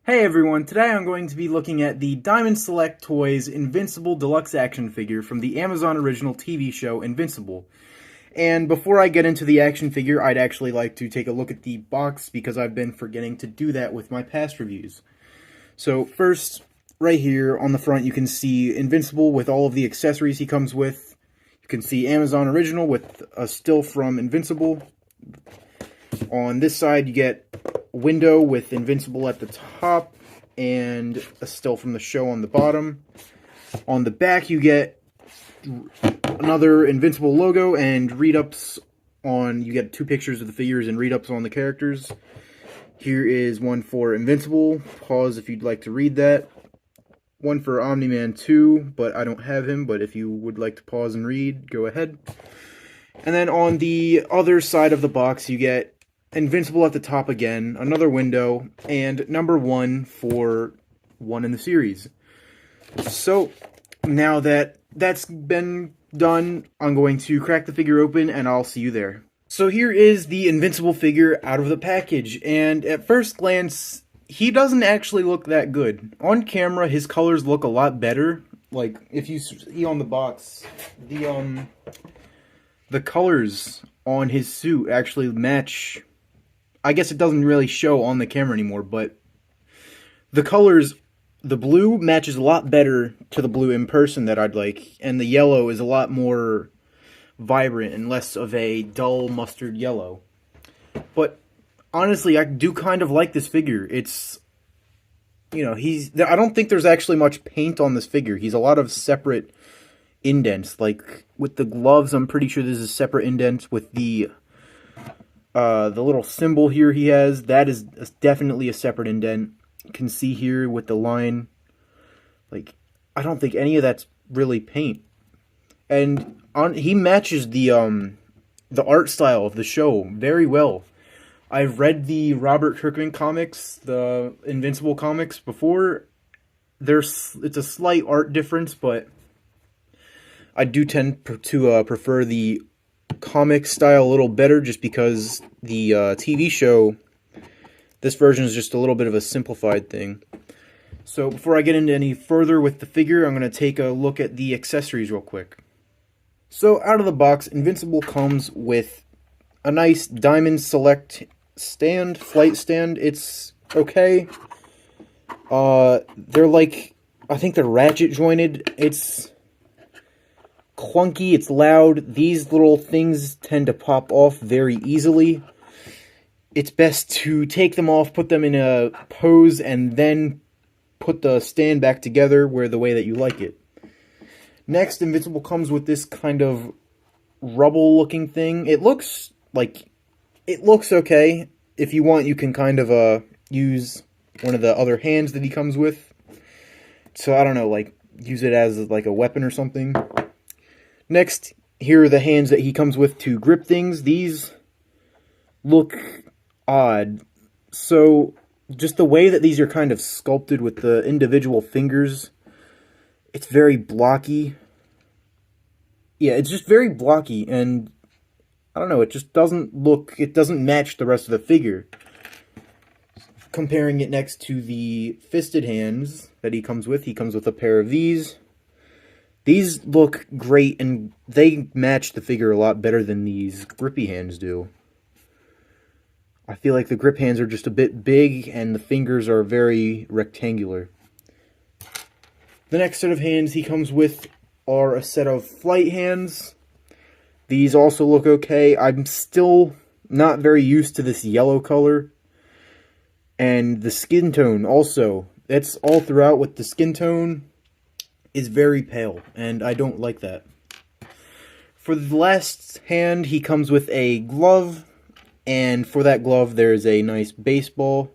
Hey everyone, today I'm going to be looking at the Diamond Select Toys Invincible Deluxe Action Figure from the Amazon original TV show Invincible. And before I get into the action figure, I'd actually like to take a look at the box because I've been forgetting to do that with my past reviews. So first, right here on the front you can see Invincible with all of the accessories he comes with. You can see Amazon original with a still from Invincible. On this side you get window with Invincible at the top and a still from the show on the bottom. On the back you get another Invincible logo and read-ups on, you get two pictures of the figures and read-ups on the characters. Here is one for Invincible, pause if you'd like to read that. One for Omni-Man 2, but I don't have him, but if you would like to pause and read, go ahead. And then on the other side of the box you get Invincible at the top again, another window, and number 1 for 1 in the series. So, now that that's been done, I'm going to crack the figure open, and I'll see you there. So here is the Invincible figure out of the package, and at first glance, he doesn't actually look that good. On camera, his colors look a lot better. Like, if you see on the box, the colors on his suit actually match. I guess it doesn't really show on the camera anymore, but the colors, the blue matches a lot better to the blue in person that I'd like, and the yellow is a lot more vibrant and less of a dull mustard yellow. But honestly, I do kind of like this figure. It's, you know, I don't think there's actually much paint on this figure. He's a lot of separate indents. Like, with the gloves, I'm pretty sure there's a separate indent. With the little symbol here he has, that is definitely a separate indent. You can see here with the line, like, I don't think any of that's really paint. And he matches the art style of the show very well. I've read the Robert Kirkman comics, the Invincible comics before. It's a slight art difference, but I do tend to prefer the comic style a little better, just because the TV show, this version is just a little bit of a simplified thing. So before I get into any further with the figure, I'm going to take a look at the accessories real quick. So out of the box, Invincible comes with a nice Diamond Select stand, flight stand. It's okay. They're like, I think they're ratchet jointed. It's clunky, it's loud. These little things tend to pop off very easily. It's best to take them off, put them in a pose, and then put the stand back together the way that you like it. Next, Invincible comes with this kind of rubble-looking thing. It looks okay. If you want, you can kind of use one of the other hands that he comes with. So, I don't know, like, use it as like a weapon or something. Next, here are the hands that he comes with to grip things. These look odd. So, just the way that these are kind of sculpted with the individual fingers, it's very blocky. Yeah, it's just very blocky, and I don't know, it just doesn't match the rest of the figure. Comparing it next to the fisted hands that he comes with a pair of these. These look great, and they match the figure a lot better than these grippy hands do. I feel like the grip hands are just a bit big, and the fingers are very rectangular. The next set of hands he comes with are a set of flight hands. These also look okay. I'm still not very used to this yellow color. And the skin tone also. It's all throughout with the skin tone is very pale, and I don't like that. For the last hand, he comes with a glove, and for that glove there's a nice baseball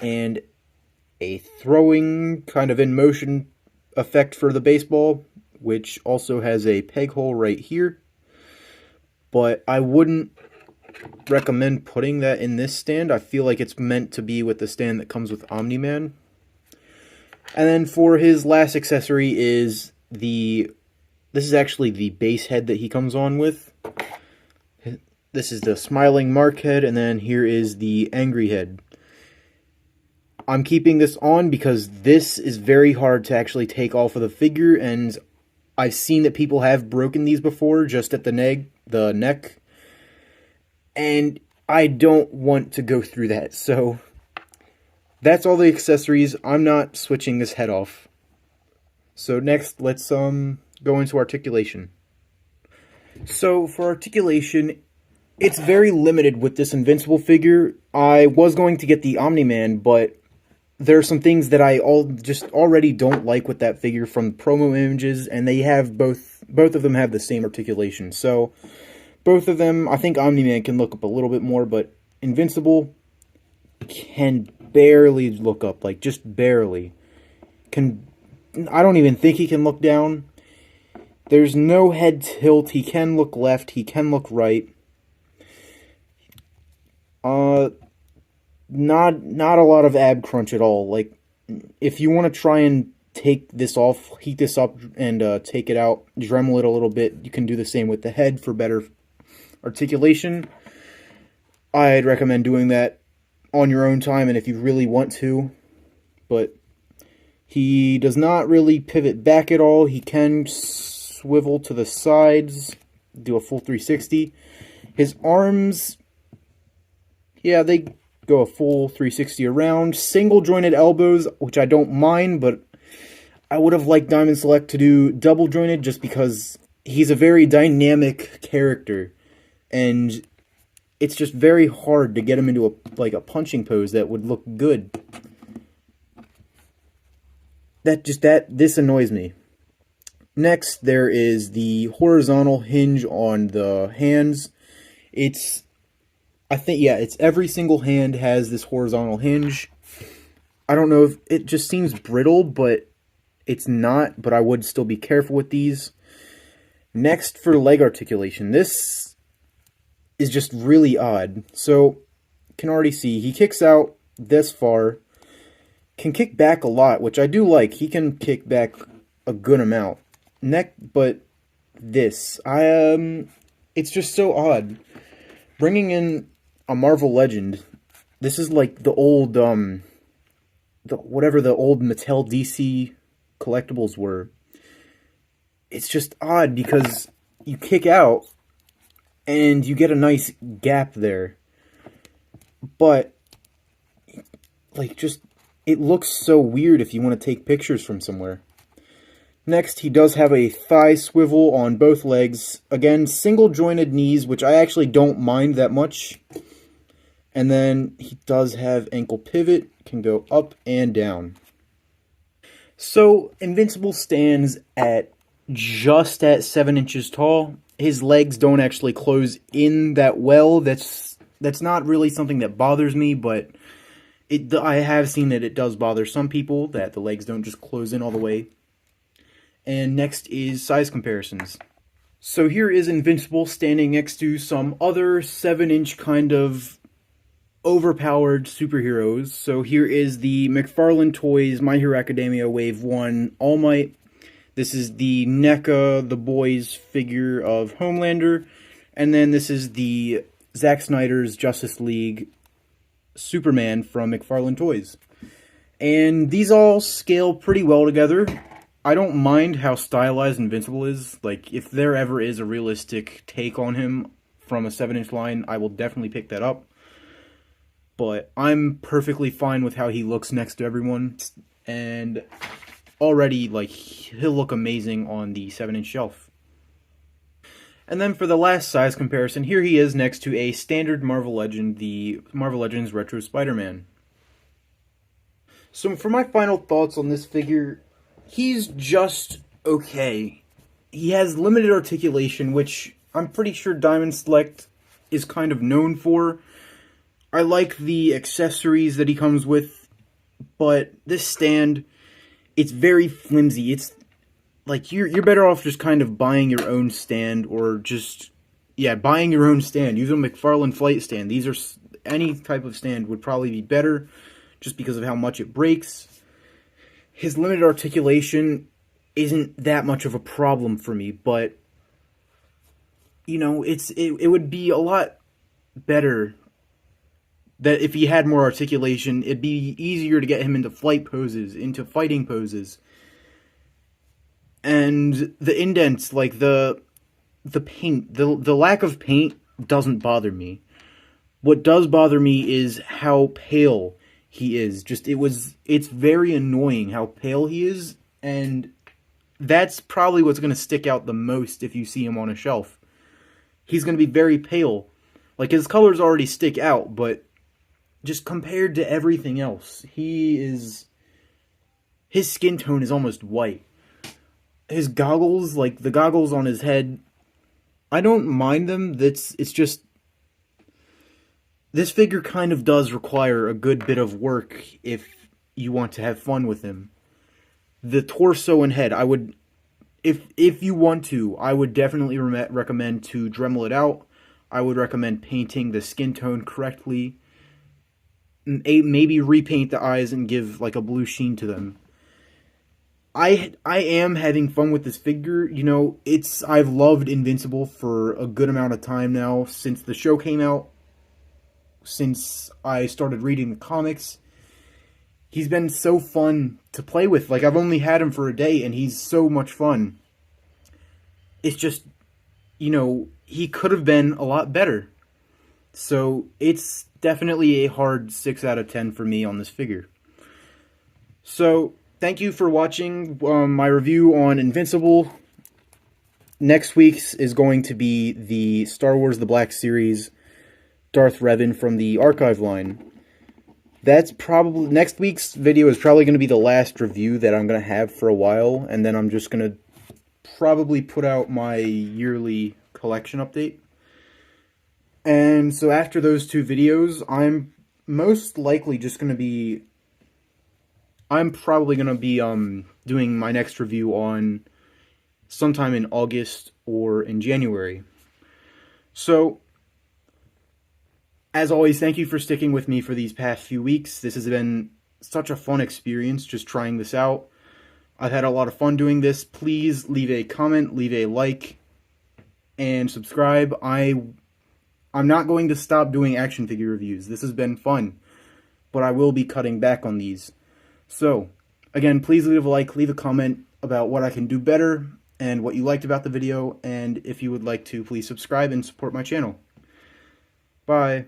and a throwing kind of in motion effect for the baseball, which also has a peg hole right here. But I wouldn't recommend putting that in this stand. I feel like it's meant to be with the stand that comes with Omni-Man. And then for his last accessory is this is actually the base head that he comes on with. This is the smiling Mark head, and then here is the angry head. I'm keeping this on because this is very hard to actually take off of the figure, and I've seen that people have broken these before just at the neck, and I don't want to go through that. So that's all the accessories. I'm not switching this head off. So next, let's go into articulation. So for articulation, it's very limited with this Invincible figure. I was going to get the Omni-Man, but there are some things that I just already don't like with that figure from promo images, and they have both of them have the same articulation. So both of them, I think Omni-Man can look up a little bit more, but Invincible can barely look up, like just barely. I don't even think he can look down. There's no head tilt. He can look left. He can look right. Not a lot of ab crunch at all. Like, if you want to try and take this off, heat this up, and take it out, Dremel it a little bit, you can do the same with the head for better articulation. I'd recommend doing that on your own time and if you really want to. But he does not really pivot back at all. He can swivel to the sides, do a full 360. His arms, yeah, they go a full 360 around. Single jointed elbows, which I don't mind, but I would have liked Diamond Select to do double jointed just because he's a very dynamic character, and it's just very hard to get him into a punching pose that would look good. This annoys me. Next, there is the horizontal hinge on the hands. It's every single hand has this horizontal hinge. I don't know if it just seems brittle, but it's not, but I would still be careful with these. Next, for leg articulation, this is just really odd. So, you can already see, he kicks out this far, can kick back a lot, which I do like. He can kick back a good amount. But this, it's just so odd. Bringing in a Marvel Legend, this is like the old, whatever the old Mattel DC collectibles were. It's just odd because you kick out and you get a nice gap there. But, like, just, it looks so weird if you want to take pictures from somewhere. Next, he does have a thigh swivel on both legs. Again, single jointed knees, which I actually don't mind that much. And then he does have ankle pivot, can go up and down. So, Invincible stands at just at 7 inches tall. His legs don't actually close in that well. That's not really something that bothers me, but I have seen that it does bother some people, that the legs don't just close in all the way. And next is size comparisons. So here is Invincible standing next to some other 7-inch kind of overpowered superheroes. So here is the McFarlane Toys My Hero Academia Wave 1 All Might. This is the NECA The Boys figure of Homelander. And then this is the Zack Snyder's Justice League Superman from McFarlane Toys. And these all scale pretty well together. I don't mind how stylized Invincible is. Like, if there ever is a realistic take on him from a 7-inch line, I will definitely pick that up. But I'm perfectly fine with how he looks next to everyone. And already, like, he'll look amazing on the 7-inch shelf. And then for the last size comparison, here he is next to a standard Marvel Legend, the Marvel Legends Retro Spider-Man. So for my final thoughts on this figure, he's just okay. He has limited articulation, which I'm pretty sure Diamond Select is kind of known for. I like the accessories that he comes with, but this stand, it's very flimsy. It's like you're better off just kind of buying your own stand, or just, yeah, buying your own stand. Use a McFarlane Flight stand. These are, any type of stand would probably be better just because of how much it breaks. His limited articulation isn't that much of a problem for me, but, you know, it would be a lot better that if he had more articulation, it'd be easier to get him into flight poses, into fighting poses. And the indents, like the paint, the lack of paint doesn't bother me. What does bother me is how pale he is. It's very annoying how pale he is, and that's probably what's going to stick out the most if you see him on a shelf. He's going to be very pale. Like, his colors already stick out, but just compared to everything else, his skin tone is almost white. His goggles, like the goggles on his head, I don't mind them. It's just, this figure kind of does require a good bit of work if you want to have fun with him. The torso and head, I would, if you want to, I would definitely recommend to Dremel it out. I would recommend painting the skin tone correctly. Maybe repaint the eyes and give like a blue sheen to them. I am having fun with this figure. You know, I've loved Invincible for a good amount of time now, since the show came out, since I started reading the comics. He's been so fun to play with. Like, I've only had him for a day, and he's so much fun. It's just, you know, he could have been a lot better. So, it's definitely a hard 6 out of 10 for me on this figure. So, thank you for watching my review on Invincible. Next week's is going to be the Star Wars The Black Series Darth Revan from the Archive line. That's probably, next week's video is probably going to be the last review that I'm going to have for a while, and then I'm just going to probably put out my yearly collection update. And so after those two videos, I'm most likely just going to be, I'm probably going to be doing my next review on sometime in August or in January. So, as always, thank you for sticking with me for these past few weeks. This has been such a fun experience just trying this out. I've had a lot of fun doing this. Please leave a comment, leave a like, and subscribe. I'm not going to stop doing action figure reviews. This has been fun, but I will be cutting back on these. So, again, please leave a like, leave a comment about what I can do better and what you liked about the video, and if you would like to, please subscribe and support my channel. Bye.